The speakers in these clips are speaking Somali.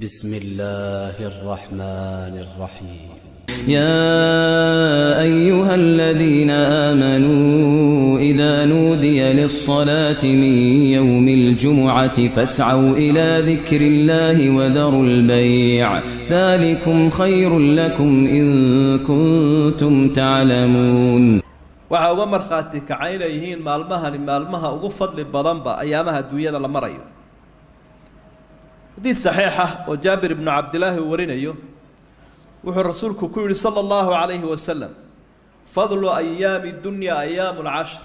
بسم الله الرحمن الرحيم. يا أيها الذين آمنوا إذا نودي للصلاة من يوم الجمعة فاسعوا إلى ذكر الله وذروا البيع ذلكم خير لكم إن كنتم تعلمون. waxaa uga markhaati kacayna yihiin maalmaha ugu fadli badanba ayaamaha adduunyada la marayo. xadiid saxiix ah oo jaabir ibnu cabdilaahi uu warinayo wuxuu rasuulku ku yidhi sala allahu calayhi wasalam fadlu ayaami dunya ayaamu lcashr,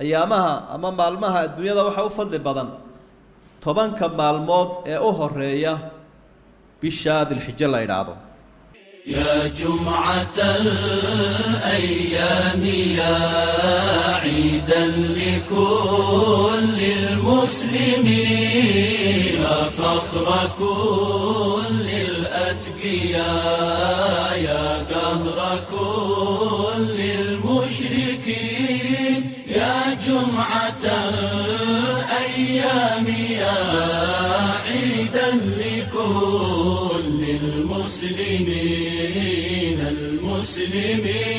ayaamaha ama maalmaha adduunyada waxaa u fadli badan 10 maalmood ee u horeeya bisha dilxija la yidhaahdo. يا جمعة الأيام يا عيدا لكل المسلمين فخر كل الأتقياء يا قهر كل المشركين يا جمعة الأيام يا عيدا لكل المسلمين المسلمين.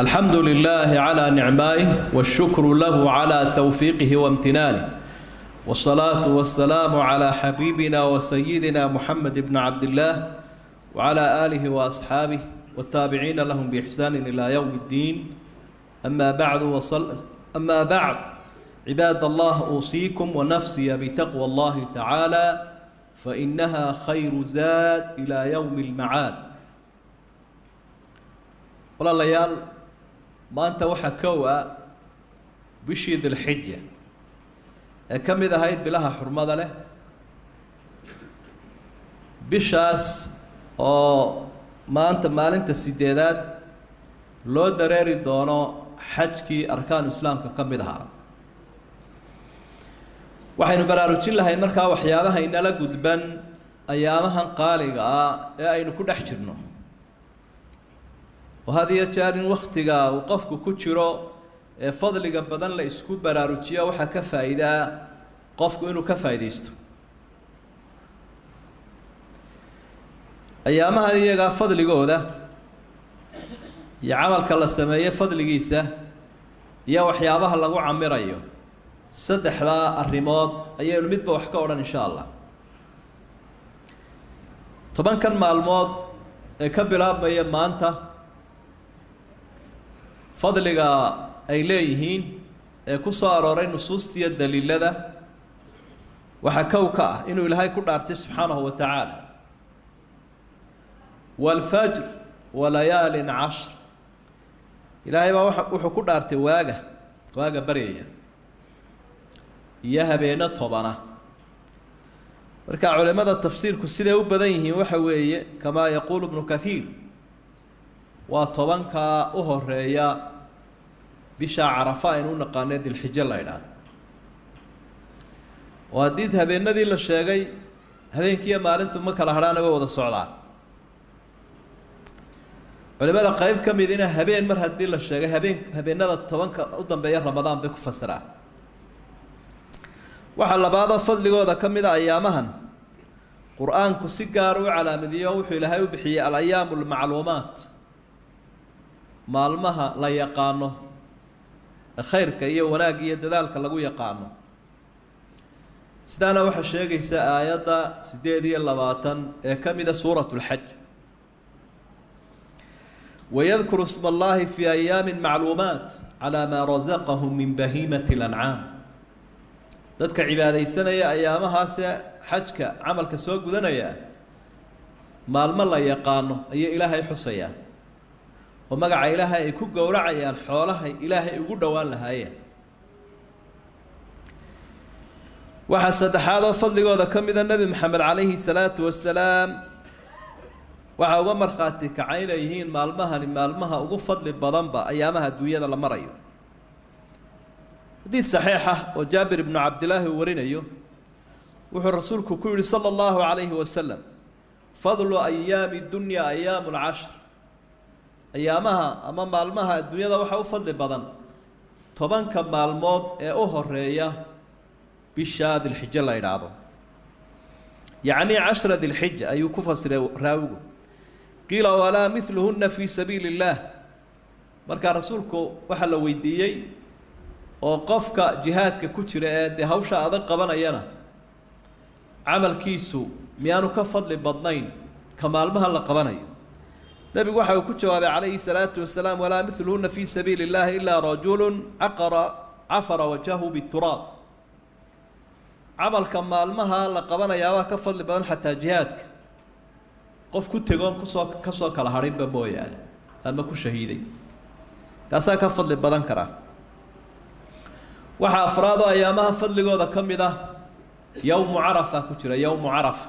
الحمد لله على نعمائه والشكر له على توفيقه وامتنانه، والصلاة والسلام على حبيبنا وسيدنا محمد بن عبد الله وعلى آله وأصحابه والتابعين لهم بإحسان إلى يوم الدين. أما بعد عباد الله أوصيكم ونفسي بتقوى الله تعالى فإنها خير زاد إلى يوم المعاد. والله ليال ما أنت وحكوا بشي ذي الحجة كم إذا هيد بلها حرمة له بشاس أو ما أنت مال أنت السدادات لو دراري دونو حجكي أركان الإسلام كم إذا waxaynu baraarujin lahayn markaa waxyaabaha inala gudban ayaamahan qaaliga ah ee aynu ku dhex jirno. وهذه jeer in waqtiga uu qofku ku jiro ee fadliga badan la isku baraarujiyo waxa ka faa'iida qofku inuu ka faa'iideysto. ayaamahan iyaga fadligooda iyo camalka la sameeyo fadligiisa iyo waxyaabaha lagu camirayo saddexda arrimood ayaynu midba wax ka odhan insha Allah. 10 maalmood ee ka bilaabmaya maanta fadliga ay leeyihiin ee ku soo arooray nusuustiya daliilada waxa kow ka ah inuu Ilaahay ku dhaartay subxaanahu wa ta'ala wal fajr wa layaalin 10. Ilaahay baa wuxuu ku dhaartay waaga baryaya iyo habeena 10. marka culimada tafsiirku siday u badan yihiin waxa weeye kama yaqul ibn kathir waa 10ka u horeeya bisha Arafa inuu naqaanay dilxija la yiraahdo. waa did habeenadii la sheegay habeenkii maalintu ma kala hadhaan way wada socdaan. culimada qayb ka mid ah habeen mar hadii la sheegay habeenada 10ka u dambeeya Ramadaan bay ku fasiraan. waxa labaad fadligooda kamid ah ayaamahan quraanku si gaar ah u calaamadiyo wuxuu Ilaahay u bixiyay al-ayaamul macluumaat, maalmaha la yaqaano khayrka iyo wanaag iyo dadaalka lagu yaqaano. sidana waxa sheegaysa aayada 28 ee kamid ah suuratul hajj ويذكر اسم الله في أيام معلومات على ما رزقهم من بهيمة الأنعام. dadka cibaadeysanaya ayaamahaas xajka amalka soo gudanaya maalmo la yaqaano ayay Ilaahay xusayaan oo magaca Ilaahay ay ku gowracayaan xoolaha Ilaahay ugu dhawaan lahaayeen. waxa saddexaad oo fadligooda kamid ah Nabi Maxamed calayhi salaatu wasalaam waxa uga markhaati kacayna yihiin maalmaha ugu fadli badanba ayaamaha adduunyada la marayo. حديث صحيحة وجابر بن عبد الله ورينيو وحو رسولك كيري صلى الله عليه وسلم فضل أيام الدنيا أيام العشر أيامها أمام المها الدنيا وحو فضل بدن tobanka maalmood ee u horeeya bisha dilxija la yidhaahdo yacni 10 dilxija ayuu ku fasiray raawigu qiila walaa mithluhunna fi sabiili illaah markaa rasuulku waxaa la weydiiyey oo qofka jihaadka ku jira ee dee hawsha adag qabanayana camalkiisu miyaanu ka fadli badnayn ka maalmaha la qabanayo nabigu waxa uu ku jawaabay calayhi salaatu wasalaam walaa mithluhunna fi sabiili illahi ilaa rajulun cafara wajhahu bituraab camalka maalmaha la qabanayaabaa ka fadli badan xataa jihaadka qof ku tegoon kasoo kala hadhinba mooyaane ama ku shahiiday kaasaa ka fadli badan karaa waxaa afraadoo ayaamaha fadligooda ka mid ah yowmu carafa ku jira yowmu carafa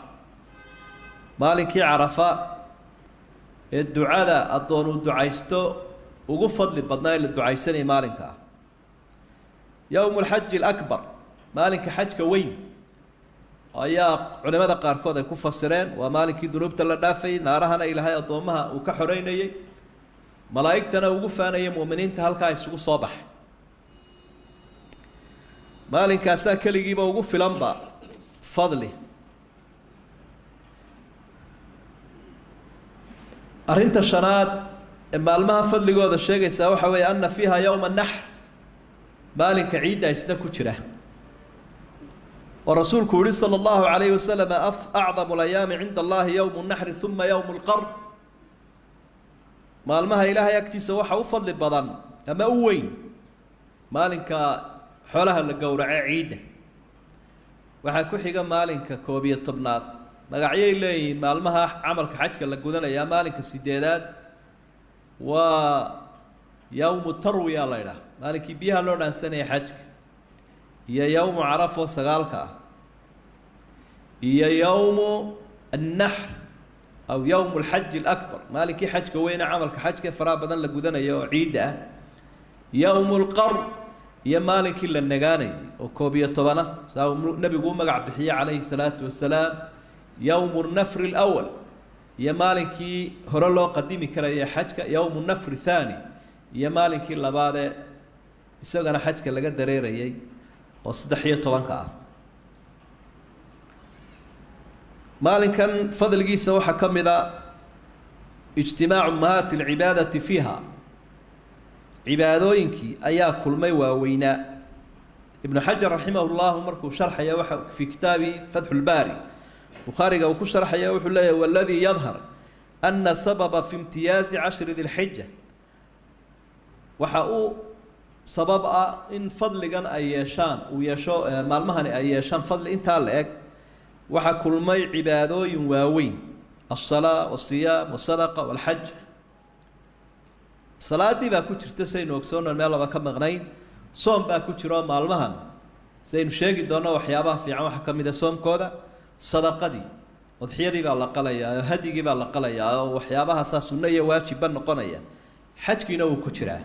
maalinkii carafa ee ducada addoon uu ducaysto ugu fadli badnaa in la ducaysanaya maalinka ah yowmu alxaji alakbar maalinka xajka weyn ayaa culimada qaarkood ay ku fasireen waa maalinkii dunuubta la dhaafayay naarahana ilaahay addoomaha uu ka xoreynayay malaa'igtana ugu faanayay mu'miniinta halkaa isugu soo baxay maalinkaasaa keligiiba ugu filanba fadli arrinta shanaad ee maalmaha fadligooda sheegaysaa waxa weeye anna fiiha yowma naxr maalinka ciidda isna ku jira oo rasuulku yihi sala allahu calayhi wasalam acdamu alayaami cinda allahi yowmu naxri uma yowmu lqarn maalmaha ilaahay agtiisa waxa u fadli badan ama u weyn maalinka xoolaha la gowrace ciidda waxaa ku xiga maalinka 11aad magacyay leeyihiin maalmaha camalka xajka la gudanaya maalinka 8aad waa yowmu tarwiya la yidhaah maalinkii biyaha loo dhaansanaya xajka iyo yowmu carafo 9ka ah iyo yowmu annaxr aw yowmu alxaji alakbar maalinkii xajka weyne camalka xajka faraha badan la gudanayo oo ciidda ah yowmu lqarn iyo maalinkii la nagaanayay oo 11 saa nabigu u magac bixiyey calayhi salaatu wasalaam yowmu nafri alawal iyo maalinkii hore loo qadimi karaya xajka yowmu nafri thaani iyo maalinkii labaadee isagana xajka laga dareerayay oo 13 ah maalinkan fadligiisa waxaa ka mid a ijtimaacu ummahaati alcibaadati fiiha cibaadooyinkii ayaa kulmay waaweynaa ibnu xajar raximah llahu markuu sharxaya waxa fii kitaabi fatxu lbaari bukhaariga uu ku sharxaya wuxuu leeyahy waladii yadhar ana sababa fi imtiyaazi 10 dilxija waxa uu sabab ah in fadligan ay yeeshaan uu yeesho maalmahani ay yeeshaan fadli intaa la eg waxaa kulmay cibaadooyin waaweyn alsalaa wasiyaam wasadaqa walxaj salaadii baa ku jirta saynu ogsoonan meel laba ka maqnayn soom baa ku jiro maalmahan saynu sheegi doonno waxyaabaha fiican waxaa ka mid a soomkooda sadaqadii udxiyadii baa la qalayaa oo hadigii baa la qalayaa oo waxyaabahaasaa sunno iyo waajibba noqonaya xajkiina wuu ku jiraa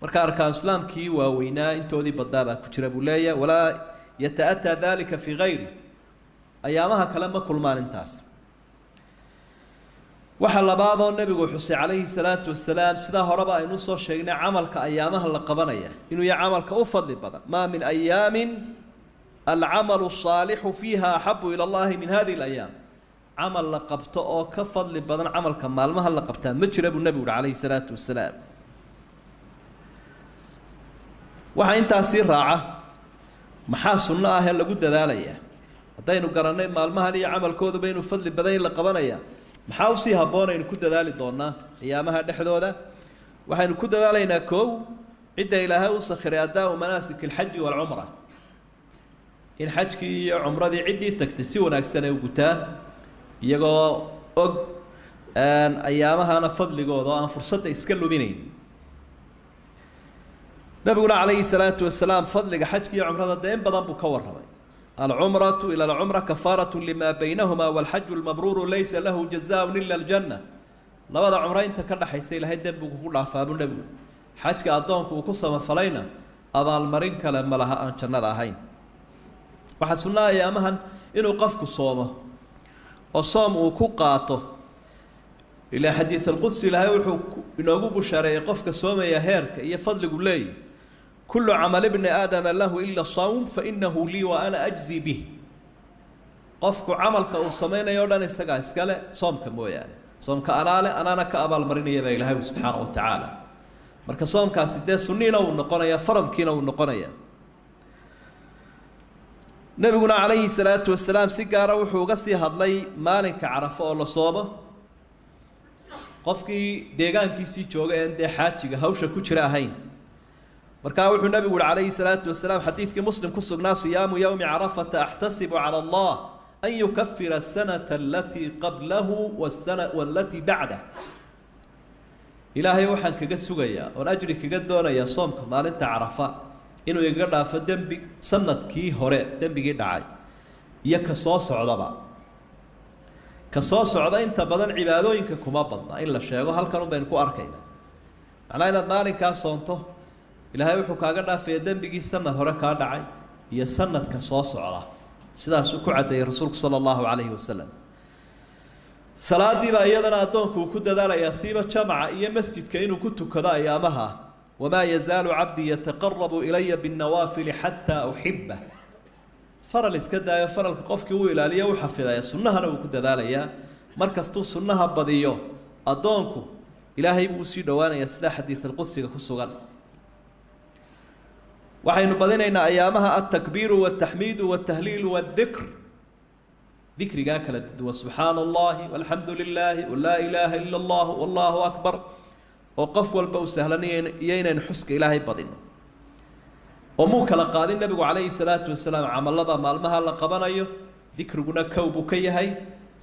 marka arkaan islaamkii waaweynaa intoodii badnaa baa ku jira buu leeyahay walaa yata-ataa dalika fii gayri ayaamaha kale ma kulmaan intaas waxa labaadoo nabigu xusay calayhi salaatu wasalaam sidaa horeba aynu soo sheegnay camalka ayaamaha la qabanaya inuu yahay camalka u fadli badan maa min ayaamin alcamalu الصaalixu fiiha axabu ila allahi min hadihi اlayaam camal la qabto oo ka fadli badan camalka maalmaha la qabtaa ma jira buu nabigu uhi calayhi salaatu wasalaam waxaa intaasii raaca maxaa sunno ah ee lagu dadaalayaa haddaynu garannay maalmahan iyo camalkooduba inuu fadli badan in la qabanaya maxaa usii habboon aynu ku dadaali doonaa ayaamaha dhexdooda waxaynu ku dadaalaynaa koow cidda ilaahay u sakhiray addaa'u manaasik alxaji waalcumra in xajkii iyo cumradii ciddii tagtay si wanaagsan ay u gutaan iyagoo og ayaamahana fadligooda oo aan fursadda iska luminayn nabiguna calayhi salaatu wasalaam fadliga xajka iyo cumrada dee in badan buu ka warramay alcumratu ila alcumra kafaaratu lima baynahuma walxaju lmabruuru laysa lahu jazaaun ila aljanna labada cumro inta ka dhaxaysa ilaahay dembigu ku dhaafaabu nebigu xajka addoonku uu ku samafalayna abaalmarin kale ma laha aan jannada ahayn waxaa sunnaa ayaamahan inuu qofku soomo oo soom uu ku qaato ilaa xadiid alqudsi ilaahay wuxuu inoogu bushaareeyey qofka soomaya heerka iyo fadligu leeyahy كل عمل ابن آدم له إلا الصوم فإنه لي وأنا أجزي به قفك عملك الصمين يودان استقى اسكاله صومك موياني صومك أنا كأبال مرينية بإلهي سبحانه وتعالى marka soomkaasi dee sunniina uu noqonaya faradkiina uu noqonaya nabiguna calayhi salaatu wasalaam si gaara wuxuu uga sii hadlay maalinka carafo oo la soomo qofkii deegaankiisii jooga ee dee xaajiga hawsha ku jira ahayn markaa wuxuu nabigu calayhi salaatu wasalaam xadiidkii muslim ku sugnaa siyaamu yawmi carafata ahtasibu cala allah an yukaffira asanata alatii qablahu wallatii bacdah ilaahay waxaan kaga sugayaa oo ajri kaga doonayaa soomka maalinta carafa inuu iga dhaafo dambi sanadkii hore dambigii dhacay iyo ka soo socdaba ka soo socda inta badan cibaadooyinka kuma badna in la sheego halkan u baan ku arkayna macnaheedu inaad maalinkaas soonto ilaahay wuxuu kaaga dhaafaya dambigii sanad hore ka dhacay iyo sanadka soo socda sidaas uu ku cadeeyay rasuulku sallallahu alayhi wasallam salaadii baa iyadana adoonku ku dadaalaya siiba jamaca iyo masjidka inuu ku tukado ayaamaha wama yazaalu abdi yataqarrabu ilayya bin nawafil hatta uhibba faral iska daayo faralka qofkii uu ilaaliyo uu xafidaya sunnahana uu ku dadaalaya markastuu sunnaha badiyo adoonku ilaahay buu sii dhawaanaya sida xadiis al-qudsiga ku sugan waxaynu badinaynaa ayaamaha at-takbiiru wat-tahmiidu wat-tahliilu wad-dhikr ذكرك كلا وسبحان الله والحمد لله ولا إله إلا الله والله أكبر وقف والبوس هلنين يين نحسك إلهي بدين وموك لقادين النبي عليه الصلاة والسلام عمل الله مع المها لقبنا أيه ذكرنا كوب كيهاي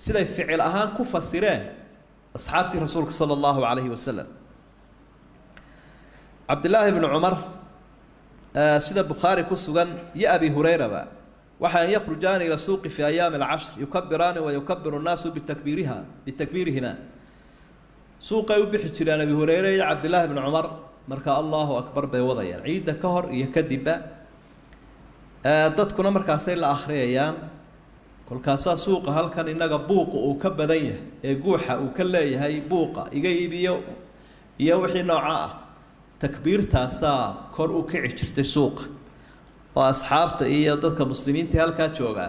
سيدا فعل أهان كفى السيران أصحابتي رسولك صلى الله عليه وسلم عبد الله بن عمر سيدا بخاري كسوغان يا أبي هريرة بقى وحين يخرجان إلى السوق في أيام العشر يكبران ويكبر الناس بتكبيرهما سوق يبيح جيران أبي هريرة عبد الله بن عمر مركا الله أكبر بوضيا عيد كهر يكذب dadkuna markaasay la akhriyayaan kolkaasa suuqa halkan inaga buuq oo ka badan yahay ee guuxa uu ka leeyahay buuqa iga iibiyo iyo wixii nooca ah takbiirtaasa kor u kici jirtay suuqa oo asxaabta iyo dadka muslimiinta halka jooga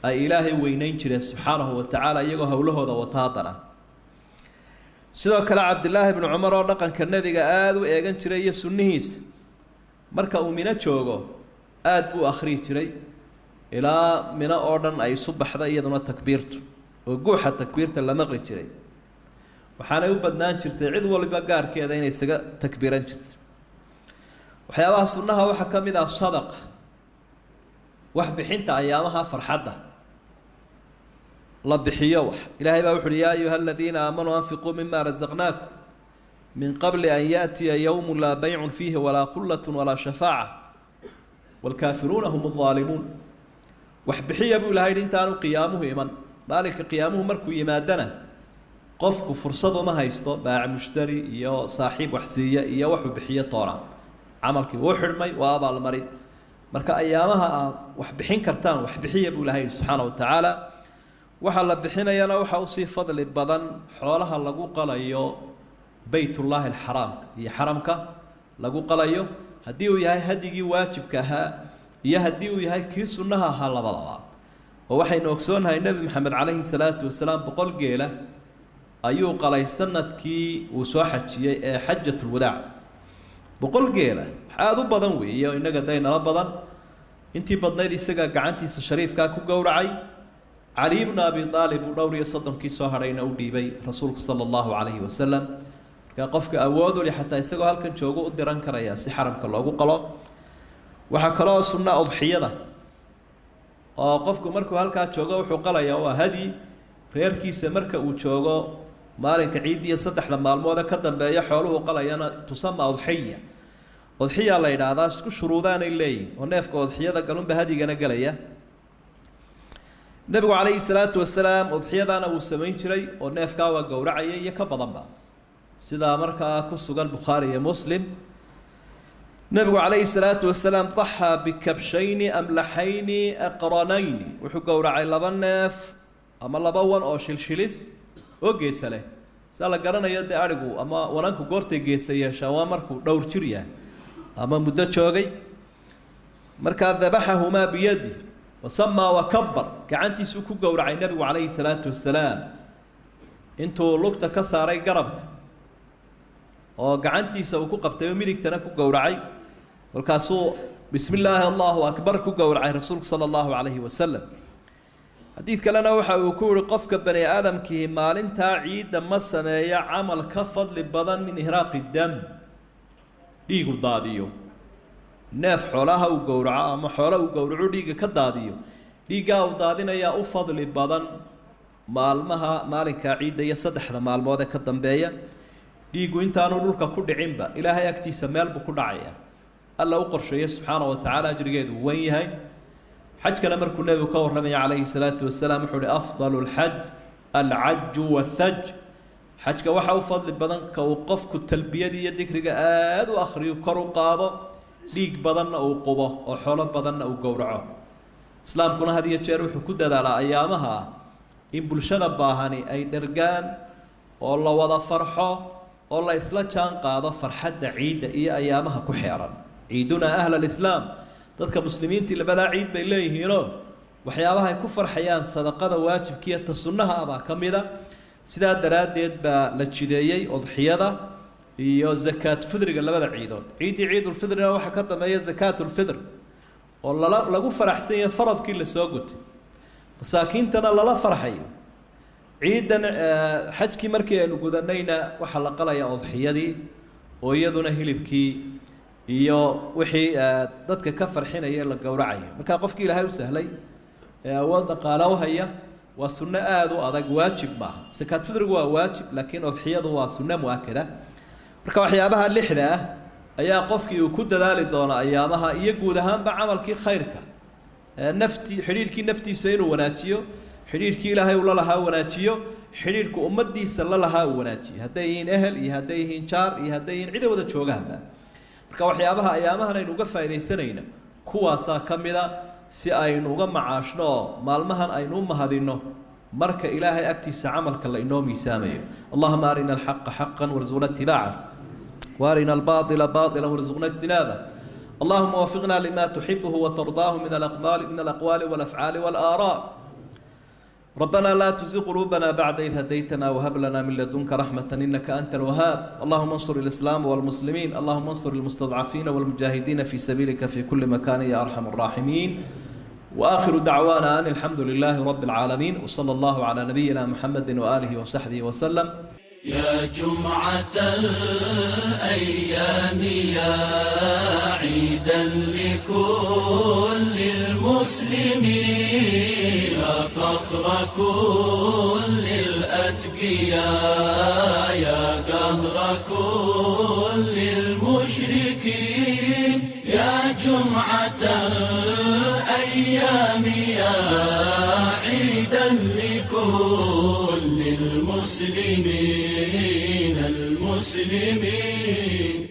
ay ilaahay weynayn jireen subhanahu wa ta'ala iyagoo hawlahooda wataadana sidoo kale Abdullah ibn Umar oo dhaqanka nabiga aad u eegan jiray iyo sunnihiisa marka uu mina joogo aad buu akhri jiray ilaa mina oo dhan ay subaxda iyaduna takbiirtu oo guuxa takbiirta la maqli jiray waxaana u badnaan jirtay cid walba gaarkeeda inay isaga takbiiran jirtay waxyaabaha sunnaha waxa kamid ah sadaqa wax bixinta ayaamaha farxadda la bixiyo wax ilaahay baa wuxuu yaa ayuha alladina aamanu anfiqu mimma razaqnakum min qabli an ya'tiya yawmun la bay'un fihi wala khullatun wala shafaa'a wal kafiruna hum adh-dhalimun wax bixiya buu ilaahay intaanu qiyaamuhu iman maalinka qiyaamuhu markuu yimaadana qofku fursad uma haysto baac mushtari iyo saaxiib wax siiya iyo wax bixiya toona عملك وحرمي وأبا المريض مركا أيامها وحبحين كرتان وحبحية بولهاي سبحانه وتعالى وحل بحين يلا وحوصي فضل البدن حولها لقو قليو بيت الله الحرام هي حرمك لقو قليو هديو يهي هديجي واجبك ها يهديو يهي كيسونها هلا بضوا ووحي نوكسونها النبي محمد عليه الصلاة والسلام بقول جيلة أيو قلي سنة كي وسوحت حجة الوداع بقول جيلة هذا بدن ويا إنك داينا بدن أنتي بدنيدي سجى قعنتي الشريف كاكو جورعي علي بن أبي طالب ودوري صدم كي سهرين أو ديبي رسولك صلى الله عليه وسلم كقفك أوادو لحتى يسجى هالكن شوقو الدران كريا سحرم كله وقلا وحكرا سنة أضحية قفك مركو هالكن شوقو وحقلا يا وهدي ريركي سمرك وشوقو مالك عيدي صدح لما الموضة كدن بيا حوله وقال أنا تسمى أضحية أضحية الله يدعى سكو شروطان الليل ونفك أضحية ذا قالون بهدي جنا قليا النبي عليه الصلاة والسلام أضحية ذا أنا وسمين شري ونفك وجورعي يكبضن بقى سيدا مركا كسوق البخاري مسلم النبي عليه الصلاة والسلام ضحى بكبشين أملحين أقرنين وحجورعي لبنف أما لبون أو شلشلس أما مدة شوقي مركز ذبحهما بيدي وسمى وكبر كعنتي سوكو قورع النبي عليه الصلاة والسلام انتو لقطة كساري قربك وقعنتي سوكو قبتي وميدك تنكو قورعي والكاسو بسم الله الله أكبر كو قورعي رسولك صلى الله عليه وسلم حديث كلنا وحا وكور قفك بني آدم كي مالنتا عيد مسمى عمل كفض لبضن من إهراق الدم ليقو داديو neef xoolaha uu gowraco ama xoolo uu gowraco dhiiga ka daadiyo dhiigaa uu daadinayaa u fadli badan maalinka ciidda iyo saddexda maalmood ee ka dambeeya dhiigu intaanu dhulka ku dhicinba ilaahay agtiisa meel buu ku dhacayaa alla u qorsheeyay subxaanahu wa tacaala ajrigeedu wan yahay xajkana markuu nebigu ka warramaya calayhi salaatu wasalaam wuxuu uhi afdalu lxaj alcaju wathaj xajka waxaa u fadli badan ka uu qofku talbiyadii iyo dikriga aada u akhriyo kor u qaado dhiig badanna uu qubo oo xoolo badanna uu gowraco islaamkuna had iyo jeer wuxuu ku dadaalaa ayaamaha in bulshada baahani ay dhergaan oo la wada farxo oo la isla jaan qaado farxadda ciidda iyo ayaamaha ku xeeran ciiduna ahla alislaam dadka muslimiintii labadaa ciid bay leeyihiinoo waxyaabaha ay ku farxayaan sadaqada waajibkiiyo ta sunnaha abaa ka mida sidaa daraaddeed baa la jideeyey udxiyada iyo zakaat fidriga labada ciidood ciidii ciidul fidrina waxa ka dambeeya zakaatul fidr oo lagu faraxsan yahay faradkii la soo gutay masaakiintana lala farxayo ciidan xajkii markii aynu gudanayna waxa la qalaya udxiyadii oo iyaduna hilibkii iyo wixii dadka ka farxinaya la gowracayo marka qofkii ilaahay u sahlay awood dhaqaale u haya waa sunno aad u adag waajib maaha zakaat fidrigu waa waajib laakiin udxiyadu waa sunno mu'akkada marka waxyaabaha lixda ah ayaa qofkii uu ku dadaali doona ayaamaha iyo guud ahaanba camalkii khayrka xidhiidhkii naftiisa inuu wanaajiyo xidhiidhkii ilaahay uu la lahaa wanaajiyo xidhiidhku ummadiisa la lahaa uu wanaajiyo hadday yihiin ehel iyo hadday yihiin jaar iyo hadday yihiin cida wada joogaanba marka waxyaabaha ayaamahan aynu uga faaidaysanayno kuwaasaa ka mida si aynu uga macaashno oo maalmahan aynu u mahadinno marka ilaahay agtiisa camalka la inoo miisaamayo allahuma arina alxaqa xaqan warzuqna itibaaca وارنا الباطل باطلا وارزقنا اجتنابه اللهم وفقنا لما تحبه وترضاه من الأقوال والأفعال والآراء ربنا لا تزغ قلوبنا بعد إذ هديتنا وهب لنا من لدنك رحمة إنك أنت الوهاب اللهم انصر الإسلام والمسلمين اللهم انصر المستضعفين والمجاهدين في سبيلك في كل مكان يا أرحم الراحمين وآخر دعوانا أن الحمد لله رب العالمين وصلى الله على نبينا محمد وآله وصحبه وسلم يا جمعة الأيام يا عيدا لكل المسلمين يا فخر كل الأتقياء يا قهر كل المشركين يا جمعة الأيام يا عيدا لكل المسلمين